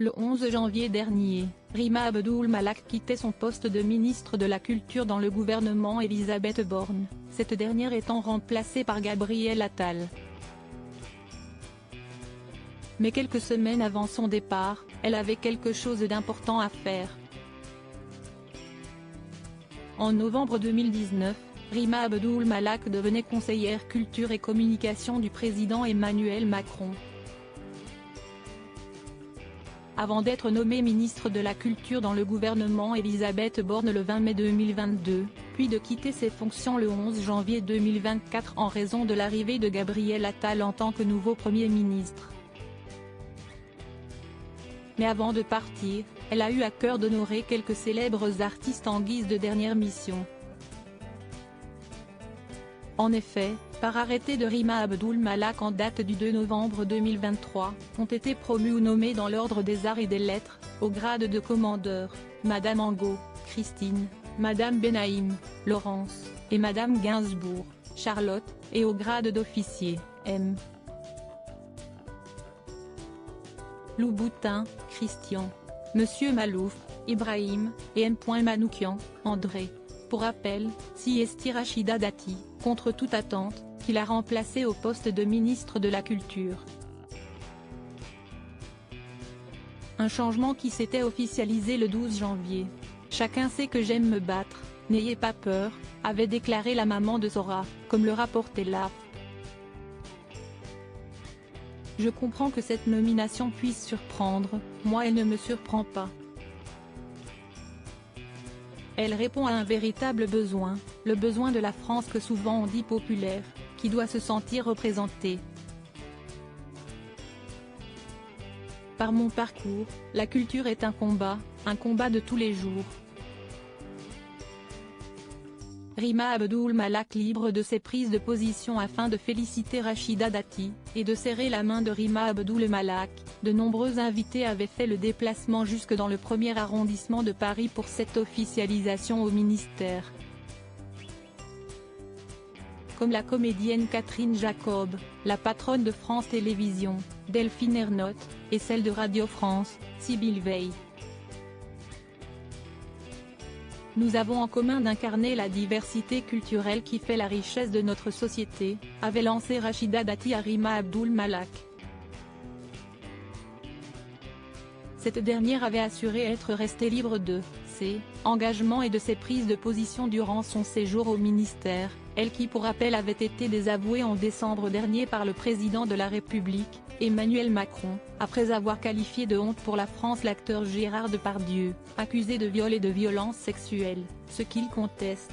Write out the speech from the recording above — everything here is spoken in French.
Le 11 janvier dernier, Rima Abdul Malak quittait son poste de ministre de la Culture dans le gouvernement Elisabeth Borne, cette dernière étant remplacée par Gabriel Attal. Mais quelques semaines avant son départ, elle avait quelque chose d'important à faire. En novembre 2019, Rima Abdul Malak devenait conseillère culture et communication du président Emmanuel Macron. Avant d'être nommée ministre de la Culture dans le gouvernement Elisabeth Borne le 20 mai 2022, puis de quitter ses fonctions le 11 janvier 2024 en raison de l'arrivée de Gabriel Attal en tant que nouveau Premier ministre. Mais avant de partir, elle a eu à cœur d'honorer quelques célèbres artistes en guise de dernière mission. En effet, par arrêté de Rima Abdul Malak en date du 2 novembre 2023, ont été promus ou nommés dans l'ordre des arts et des lettres, au grade de commandeur, Madame Angot, Christine, Madame Benaïm, Laurence, et Madame Gainsbourg, Charlotte, et au grade d'officier, M. Louboutin, Christian, Monsieur Malouf, Ibrahim, et M. Manoukian, André. Pour rappel, si Esti Rachida Dati, contre toute attente, qui l'a remplacé au poste de ministre de la Culture. Un changement qui s'était officialisé le 12 janvier. Chacun sait que j'aime me battre, n'ayez pas peur, avait déclaré la maman de Zora, comme le rapportait l'AFP. Je comprends que cette nomination puisse surprendre, moi elle ne me surprend pas. Elle répond à un véritable besoin, le besoin de la France que souvent on dit populaire, qui doit se sentir représentée. Par mon parcours, la culture est un combat de tous les jours. Rima Abdul Malak libre de ses prises de position afin de féliciter Rachida Dati, et de serrer la main de Rima Abdul Malak. De nombreux invités avaient fait le déplacement jusque dans le 1er arrondissement de Paris pour cette officialisation au ministère. Comme la comédienne Catherine Jacob, la patronne de France Télévisions, Delphine Ernotte, et celle de Radio France, Sybille Veil. Nous avons en commun d'incarner la diversité culturelle qui fait la richesse de notre société, avait lancé Rachida Dati à Rima Abdul Malak. Cette dernière avait assuré être restée libre de ses engagements et de ses prises de position durant son séjour au ministère, elle qui pour rappel avait été désavouée en décembre dernier par le président de la République, Emmanuel Macron, après avoir qualifié de honte pour la France l'acteur Gérard Depardieu, accusé de viol et de violences sexuelles, ce qu'il conteste.